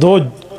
2